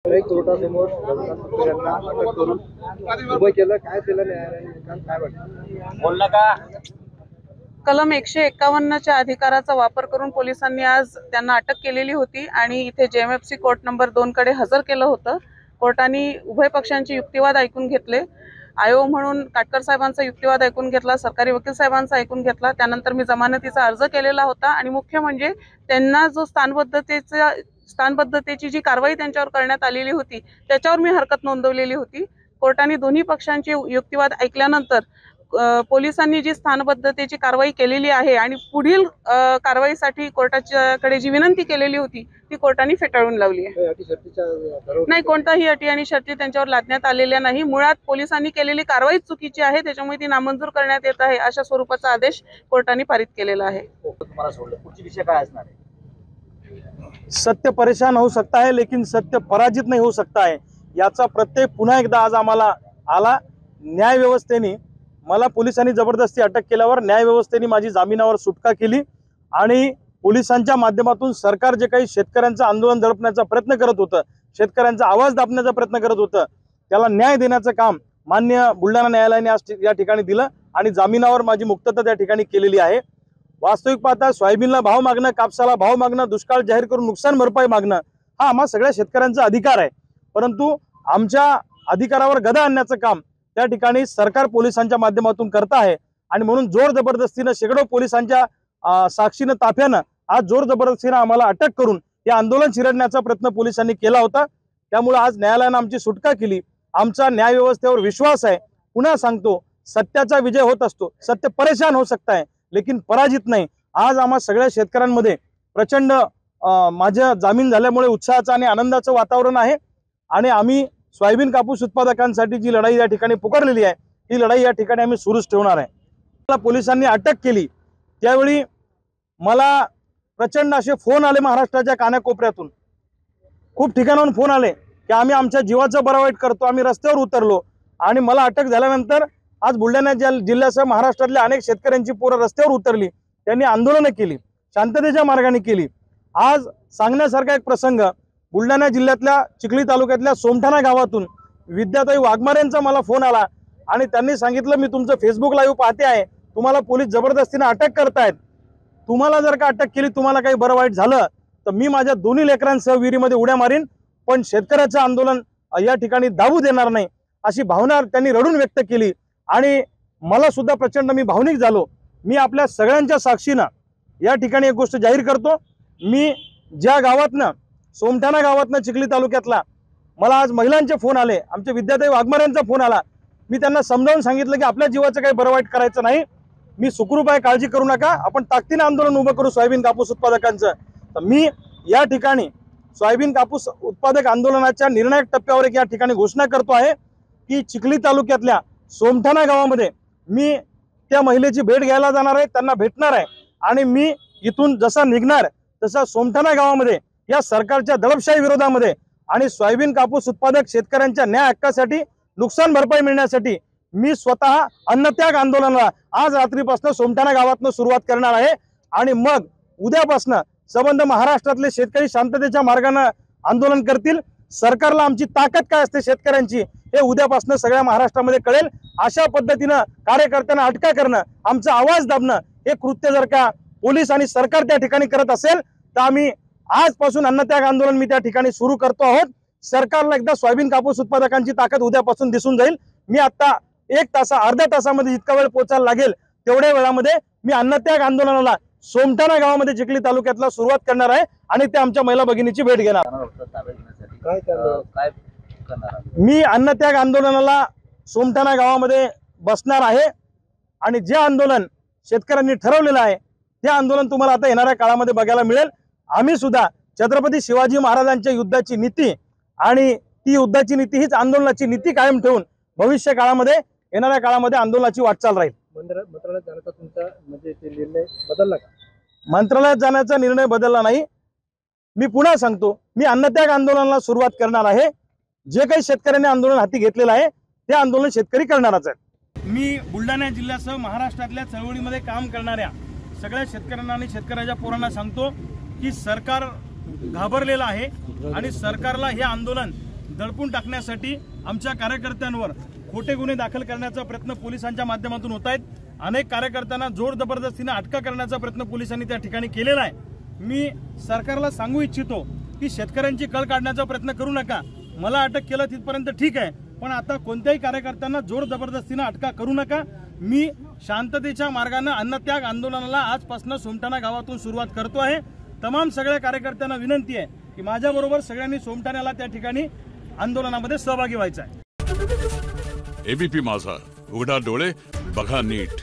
कोर्टासमोर यांना अटक करून उभं केलं. काय दिलं न्यायालयाने? काय वाटतं? बोलला का? कलम 151च्या अधिकाराचा वापर करून पोलिसांनी आज त्यांना अटक केलेली होती आणि इथे JMFC कोर्ट नंबर 2 कडे हजर केलं होतं. कोर्टाने उभय पक्षांचे युक्तिवाद ऐकून घेतले. आयोग म्हणून काटकर साहेबांचा युक्तिवाद ऐकून घेतला, सरकारी वकील साहेबांचा ऐकून घेतला. त्यानंतर मी जमानतीचा अर्ज केलेला होता आणि मुख्य म्हणजे त्यांना जो स्थानबद्धतेची जी कारवाई त्यांच्यावर करण्यात आलेली होती त्याच्यावर मी हरकत नोंदवलेली होती. कोर्टाने दोन्ही पक्षांचे युक्तिवाद ऐकल्यानंतर पोलिसांनी जी स्थानबद्धतेची कारवाई केलेली आहे आणि पुढील कारवाईसाठी कोर्टाच्याकडे जी विनंती केलेली होती ती कोर्टाने फेटाळून लावली आहे. नाही, कोणताही अटी आणि शर्ती त्यांच्यावर लादण्यात आलेल्या नाही. मुळात पोलिसांनी केलेली कारवाई चुकीची आहे, त्याच्यामुळे ती नामंजूर करण्यात येत आहे अशा स्वरूपाचा आदेश कोर्टाने पारित केलेला आहे. तुम्हाला सोडलं, पुढची विषय काय असणार आहे? सत्य परेशान हो सकता है लेकिन सत्य पराजित नहीं हो सकता है, याचा प्रत्यय पुन्हा एकदा आज आम्हाला आला. न्याय व्यवस्थेने मला पोलिसांनी जबरदस्ती अटक केल्यावर न्याय व्यवस्थेने माझी जामिनावर सुटका केली आणि पोलिसांच्या माध्यमातून सरकार जे काही शेतकऱ्यांचं आंदोलन दडपण्याचा प्रयत्न करत होतं, शेतकऱ्यांचा आवाज दाबण्याचा प्रयत्न करत होतं, त्याला न्याय देण्याचं काम मान्य बुलढाणा न्यायालयाने आज या ठिकाणी दिलं आणि जामिनावर माझी मुक्तता त्या ठिकाणी केलेली आहे. वास्तविक पाहता सोयाबीनला भाव मागणं, कापसाला भाव मागणं, दुष्काळ जाहीर करून नुकसान भरपाई मागणं हा आम्हा सगळ्या शेतकऱ्यांचा अधिकार आहे. परंतु आमच्या अधिकारावर गदा आणण्याचं काम त्या ठिकाणी सरकार पोलिसांच्या माध्यमातून करत आहे आणि म्हणून जोर जबरदस्तीनं शेकडो पोलिसांच्या साक्षीनं ताफ्यानं आज जोर जबरदस्तीनं आम्हाला अटक करून हे आंदोलन चिरडण्याचा प्रयत्न पोलिसांनी केला होता. त्यामुळे आज न्यायालयानं आमची सुटका केली. आमचा न्याय व्यवस्थेवर विश्वास आहे. पुन्हा सांगतो, सत्याचा विजय होत असतो. सत्य परेशान हो सकता है लेकिन पराजित नाही. आज आम्हा सगळ्या शेतकऱ्यांमध्ये प्रचंड माझ्या जामीन झाल्यामुळे उत्साहाचं आणि आनंदाचं वातावरण आहे आणि आम्ही सोयाबीन कापूस उत्पादकांसाठी जी लढाई या ठिकाणी पुकारलेली आहे ती लढाई या ठिकाणी आम्ही सुरूच ठेवणार आहे. मला पोलिसांनी अटक केली त्यावेळी मला प्रचंड असे फोन आले महाराष्ट्राच्या कानाकोपऱ्यातून. खूप ठिकाणाहून फोन आले की आम्ही आमच्या जीवाचं बरं वाईट करतो, आम्ही रस्त्यावर उतरलो. आणि मला अटक झाल्यानंतर आज बुलढाणा जिल्ह्यासह महाराष्ट्रातल्या अनेक शेतकऱ्यांची पोरं रस्त्यावर उतरली, त्यांनी आंदोलनं केली, शांततेच्या मार्गाने केली. आज सांगण्यासारखा एक प्रसंग, बुलढाणा जिल्ह्यातल्या चिखली तालुक्यातल्या सोमठाणा गावातून विद्याताई वाघमारेंचा मला फोन आला आणि त्यांनी सांगितलं, मी तुमचं फेसबुक लाईव्ह पाहते आहे, तुम्हाला पोलीस जबरदस्तीने अटक करतायत, तुम्हाला जर का अटक केली, तुम्हाला काही बरं वाईट झालं तर मी माझ्या दोन्ही लेकरांसह विहिरीमध्ये उड्या मारीन, पण शेतकऱ्याचं आंदोलन या ठिकाणी दाबू देणार नाही, अशी भावना त्यांनी रडून व्यक्त केली. आणि मला सुद्धा प्रचंड मी भावनिक झालो. मी आपल्या सगळ्यांच्या साक्षीनं या ठिकाणी एक गोष्ट जाहीर करतो, मी ज्या गावातनं सोमठाणा गावातनं चिखली तालुक्यातला मला आज महिलांचे फोन आले, आमच्या विद्याताई वाघमारेंचा फोन आला, मी त्यांना समजावून सांगितलं की आपल्या जीवाचं काही बरं वाईट करायचं नाही, मी सुखरूप आहे, काळजी करू नका, आपण ताकदीने आंदोलन उभं करू सोयाबीन कापूस उत्पादकांचं. तर मी या ठिकाणी सोयाबीन कापूस उत्पादक आंदोलनाच्या निर्णायक टप्प्यावर एक या ठिकाणी घोषणा करतो आहे की चिखली तालुक्यातल्या सोमठाणा गावामध्ये मी त्या महिलेची भेट घ्यायला जाणार आहे, त्यांना भेटणार आहे आणि मी इथून जसा निघणार तसा सोमठाणा गावामध्ये या सरकारच्या दडपशाही विरोधामध्ये आणि सोयाबीन कापूस उत्पादक शेतकऱ्यांच्या न्याय हक्कासाठी, नुकसान भरपाई मिळण्यासाठी मी स्वतः अन्नत्याग आंदोलनाला आज रात्रीपासून सोमठाणा गावातनं सुरुवात करणार आहे. आणि मग उद्यापासून संबंध महाराष्ट्रातले शेतकरी शांततेच्या मार्गाने आंदोलन करतील. सरकारला आमची ताकद काय असते शेतकऱ्यांची हे उद्यापासून सगळ्या महाराष्ट्रामध्ये कळेल. अशा पद्धतीनं कार्यकर्त्यांना अटका करणं, आमचा आवाज दाबणं हे कृत्य जर का पोलीस आणि सरकार त्या ठिकाणी करत असेल तर आम्ही आजपासून अन्नत्याग आंदोलन मी त्या ठिकाणी सुरू करतो आहोत. सरकारला एकदा सोयाबीन कापूस उत्पादकांची ताकद उद्यापासून दिसून जाईल. मी आता अर्ध्या तासामध्ये जितका वेळ पोहोचायला लागेल तेवढ्या वेळामध्ये मी अन्नत्याग आंदोलनाला सोमठाणा गावामध्ये चिखली तालुक्यातला सुरुवात करणार आहे आणि ते आमच्या महिला भगिनीची भेट घेणार. मी अन्नत्याग आंदोलनाला सोमठाणा गावामध्ये बसणार आहे आणि जे आंदोलन शेतकऱ्यांनी ठरवलेलं आहे ते आंदोलन तुम्हाला आता येणाऱ्या काळामध्ये बघायला मिळेल. आम्ही सुद्धा छत्रपती शिवाजी महाराजांच्या युद्धाची नीती आणि ती युद्धाची नीती हीच आंदोलनाची नीती कायम ठेवून भविष्य काळामध्ये येणाऱ्या काळामध्ये आंदोलनाची वाटचाल राहील. मंत्रालयात जाण्याचा तुमचा म्हणजे ते निर्णय बदलला का? मंत्रालयात जाण्याचा निर्णय बदलला नाही. मी पुन्हा सांगतो, मी अन्नत्याग आंदोलनाला सुरुवात करणार आहे. जे काही शेतकऱ्यांनी आंदोलन हाती घेतलेलं आहे ते आंदोलन शेतकरी करणारच आहेत. मी बुलढाणा जिल्ह्यासह महाराष्ट्रातल्या चळवळीमध्ये काम करणाऱ्या सगळ्या शेतकऱ्यांना आणि शेतकऱ्याच्या पोरांना सांगतो की सरकार घाबरलेलं आहे आणि सरकारला हे आंदोलन दडपून टाकण्यासाठी आमच्या कार्यकर्त्यांवर खोटे गुन्हे दाखल करण्याचा प्रयत्न पोलिसांच्या माध्यमातून होत आहेत। अनेक कार्यकर्त्यांना जोर जबरदस्तीने अटका करण्याचा प्रयत्न पोलिसांनी त्या ठिकाणी केलेला आहे। मी सरकारला सांगू इच्छितो की शेतकऱ्यांची कळ काढण्याचा प्रयत्न करू नका। मला अटक केलं तिथपर्यंत ठीक आहे, पण आता कोणत्याही कार्यकर्त्यांना जोर जबरदस्तीने अटका करू नका। मी शांततेच्या मार्गाने अन्नत्याग आंदोलनाला आजपासून सोमठाणा गावातून सुरुवात करतो आहे। तमाम सगळ्या कार्यकर्त्यांना विनंती आहे की माझ्याबरोबर सगळ्यांनी सोमठाण्याला त्या ठिकाणी आंदोलनामध्ये सहभागी व्हायचं आहे। एबीपी माझा, उघडा डोळे बघा नीट।